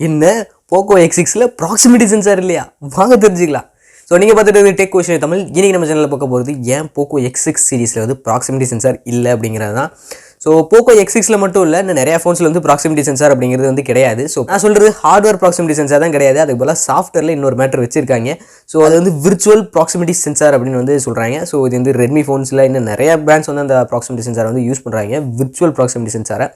என்ன Poco X6ல proximity sensor இல்லையா? வாங்க தெரிஞ்சுக்கலாம். ஸோ நீங்கள் பார்த்துட்டு டெக் கொஷின் தமிழ். இன்னைக்கு நம்ம சேனலில் பார்க்க போகிறது ஏன் போக்கோ X6 சீரிஸில் வந்து ப்ராக்சிமிட்டி சென்சார் இல்லை அப்படிங்கிறது தான். ஸோ போக்கோ X6ல மட்டும் இல்லை, இன்னும் நிறையா ஃபோன்ஸில் வந்து ப்ராக்சிமிட்டி சென்சார் அப்படிங்கிறது வந்து கிடையாது. ஸோ நான் சொல்கிறது ஹார்ட்வேர் ப்ராக்சிமிட்டி சென்சார் தான் கிடையாது, அதுக்கு போல் சாஃப்ட்வேரில் இன்னொரு மேட்டர் வச்சிருக்காங்க. ஸோ அது வந்து விர்ச்சுவல் ப்ராக்சிமிட்டி சென்சார் அப்படின்னு வந்து சொல்கிறாங்க. ஸோ இது வந்து ரெட்மி ஃபோன்ஸில் இன்னும் நிறையா பிராண்ட்ஸ் வந்து அந்த ப்ராக்சிமிட்டி சென்சார் வந்து யூஸ் பண்ணுறாங்க, விர்ச்சுவல் ப்ராக்சிமிட்டி சென்சாரை.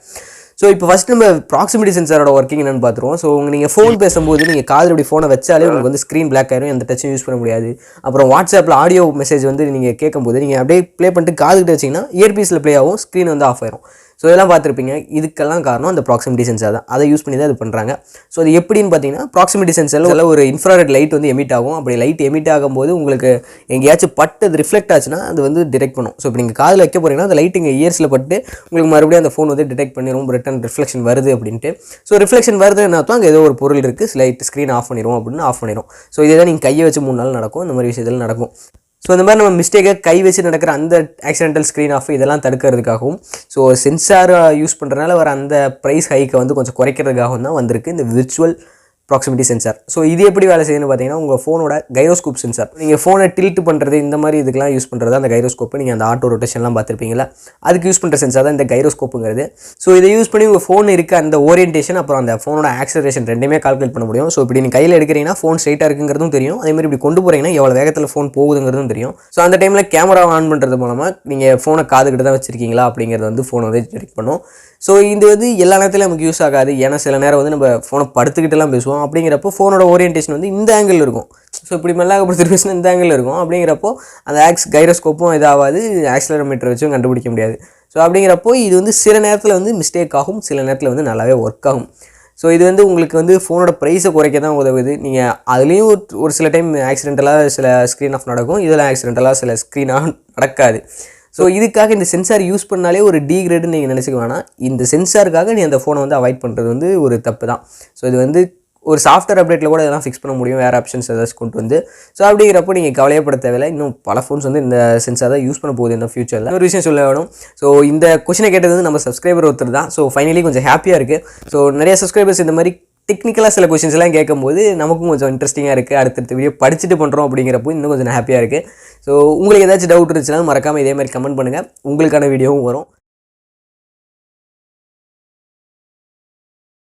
ஸோ இப்போ ஃபஸ்ட் நம்ம ப்ராக்சிமிட்டி சென்சாரோட ஒர்க்கிங் என்னென்னு பார்த்துருவோம். ஸோ நீங்கள் ஃபோன் பேசும்போது நீங்கள் காதில் இப்படி ஃபோனை வச்சாலே உங்களுக்கு வந்து ஸ்க்ரீன் பிளாக் ஆயிரும், எந்த டச்சும் யூஸ் பண்ண முடியாது. அப்புறம் வாட்ஸ்அப்பில் ஆடியோ மெசேஜ் வந்து நீங்கள் கேட்கும்போது நீங்கள் அப்படியே ப்ளே பண்ணிட்டு காதுகிட்ட வச்சிங்கன்னா இயர்பீஸில் ப்ளே ஆகும், ஸ்க்ரீன் வந்து ஆஃப் ஆயிரும். ஸோ இதெல்லாம் பார்த்துருப்பீங்க. இதுக்கெல்லாம் காரணம் அந்த ப்ராக்சிமிட்டி சென்சார் தான். அதை யூஸ் பண்ணி தான் இது பண்ணுறாங்க. ஸோ அது எப்படின்னு பார்த்தீங்கன்னா, ப்ராக்சிமிட்டி சென்சாரில் ஒரு இன்ஃப்ராரெட் லைட் வந்து எமிட் ஆகும். அப்படி லைட் எமிட் ஆகும்போது உங்களுக்கு எங்கேயாச்சும் பட்டு அது ரிஃப்ளெக்ட் ஆச்சுன்னா அது வந்து டிடெக்ட் பண்ணும். ஸோ இப்போ நீங்கள் காதில் வைக்க போகிறீங்கன்னா அந்த லைட் இங்கே இயர்ஸில் பட்டு உங்களுக்கு மறுபடியும் அந்த ஃபோன் வந்து டிடெக்ட் பண்ணிடும், ரிட்டன் ரிஃப்ளெக்ஷன் வருது அப்படின்ட்டு. ஸோ ரிஃப்ளெக்ஷன் வருதுன்னா தான் அங்கே ஏதோ ஒரு பொருள் இருக்குது, லைட் ஸ்க்ரீன் ஆஃப் பண்ணிடும் அப்படின்னு ஆஃப் பண்ணிடும். ஸோ இதை தான் நீங்கள் கையை வச்சு 3 நாள் நடக்கும், இந்த மாதிரி விஷயத்தில் நடக்கும். ஸோ இந்த மாதிரி நம்ம மிஸ்டேக்கை கை வச்சு நடக்கிற அந்த ஆக்சிடென்டல் ஸ்க்ரீன் ஆஃப் இதெல்லாம் தடுக்கிறதுக்காகவும், ஸோ சென்சாரை யூஸ் பண்ணுறதுனால வர அந்த ப்ரைஸ் ஹைக்கை வந்து கொஞ்சம் குறைக்கிறதுக்காகவும் தான் வந்திருக்கு இந்த விர்ச்சுவல் ப்ராக்சிமிட்டி சென்சார். ஸோ இது எப்படி வேலை செய்யணும்னு பார்த்தீங்கன்னா, உங்கள் ஃபோனோட கைரோஸ்கோப் சென்சார், நீங்கள் ஃபோனை டில்ட் பண்ணுறது இந்த மாதிரி இதுக்கெல்லாம் யூஸ் பண்ணுறது அந்த கைரோஸ்கோப்பு. நீங்கள் அந்த ஆட்டோ ரொட்டேஷன்லாம் பார்த்துருப்பீங்களா, அதுக்கு யூஸ் பண்ணுற சென்சார் தான் இந்த கைரோஸ்கோப்புங்கிறது. ஸோ இதை யூஸ் பண்ணி உங்கள் ஃபோன் இருக்க அந்த ஓரியன்டேஷன் அப்புறம் அந்த ஃபோனோட ஆக்சலரேஷன் ரெண்டுமே கால்குலேட் பண்ண முடியும். ஸோ இப்படி நீங்கள் கையில் எடுக்கிறீங்கன்னா ஃபோன் ஸ்ட்ரைட்டாக இருக்குங்கிறதும் தெரியும், அதே மாதிரி இப்படி கொண்டு போகிறீங்கன்னா எவ்வளோ வேகத்தில் ஃபோன் போகுதுங்கிறதும் தெரியும். ஸோ அந்த டைமில் கேமரா ஆன் பண்ணுறது மூலமாக நீங்கள் ஃபோனை காதுகிட்ட தான் வச்சிருக்கீங்களா அப்படிங்கிறது வந்து ஃபோனை வந்து செக் பண்ணும். ஸோ இது வந்து எல்லா நேரத்துலையும் நமக்கு யூஸ் ஆகாது, ஏன்னா சில நேரம் வந்து நம்ம ஃபோனை படுத்துக்கிட்டுலாம் பேசுவோம். அப்படிங்கிறப்போ ஃபோனோட ஓரியன்டேஷன் வந்து இந்த ஆங்கிள் இருக்கும். ஸோ இப்படி மெல்லாகப்படுத்தி பேசினா இந்த ஆங்கிள் இருக்கும். அப்படிங்கிறப்போ அந்த கைரோஸ்கோப்பும் இதாகாது, ஆக்சிலரோமீட்டர் வச்சும் கண்டுபிடிக்க முடியாது. ஸோ அப்படிங்கிறப்போ இது வந்து சில நேரத்தில் வந்து மிஸ்டேக் ஆகும், சில நேரத்தில் வந்து நல்லாவே ஒர்க் ஆகும். ஸோ இது வந்து உங்களுக்கு வந்து ஃபோனோட ப்ரைஸை குறைக்க தான் உதவுது. நீங்கள் அதுலேயும் ஒரு சில டைம் ஆக்சிடென்டலாக சில ஸ்க்ரீன் ஆஃப் நடக்கும், இதில் ஆக்சிடென்டலாக சில ஸ்க்ரீன் ஆஃப் நடக்காது. ஸோ இதுக்காக இந்த சென்சார் யூஸ் பண்ணாலே ஒரு டீக்ரேடுன்னு நீங்கள் நினச்சிக்க வேணாம். இந்த சென்சாருக்காக நீ அந்த ஃபோனை வந்து அவாய்ட் பண்ணுறது வந்து ஒரு தப்பு தான். ஸோ இது வந்து ஒரு சாஃப்ட்வேர் அப்டேட்டில் கூட இதெல்லாம் ஃபிக்ஸ் பண்ண முடியும், வேறு ஆப்ஷன்ஸ் ஏதாச்சும் கொண்டு வந்து. ஸோ அப்படிங்கிறப்போ நீங்கள் கவலையப்பட தேவையில்லை. இன்னும் பல ஃபோன்ஸ் வந்து இந்த சென்சார் தான் யூஸ் பண்ண போகுது இந்த ஃபியூச்சரில். ஒரு விஷயம் சொல்ல வேணும். ஸோ இந்த கொஷினை கேட்டது வந்து நம்ம சப்ஸ்கிரைபர் ஒருத்தர் தான். ஸோ ஃபைனலி கொஞ்சம் ஹாப்பியாக இருக்குது. ஸோ நிறைய சப்ஸ்கிரைபர்ஸ் இந்த மாதிரி டெக்னிக்கலாக சில கொஷின்ஸ் எல்லாம் கேட்கும்போது நமக்கும் கொஞ்சம் இன்ட்ரெஸ்டிங்காக இருக்குது. அடுத்தடுத்த வீடியோ படிச்சுட்டு பண்ணுறோம் அப்படிங்கிறப்போ இன்னும் கொஞ்சம் ஹாப்பியாக இருக்குது. ஸோ உங்களுக்கு ஏதாச்சும் டவுட் இருந்துச்சுன்னா மறக்காமல் இதே மாதிரி கமெண்ட் பண்ணுங்கள், உங்களுக்கான வீடியோவும் வரும்.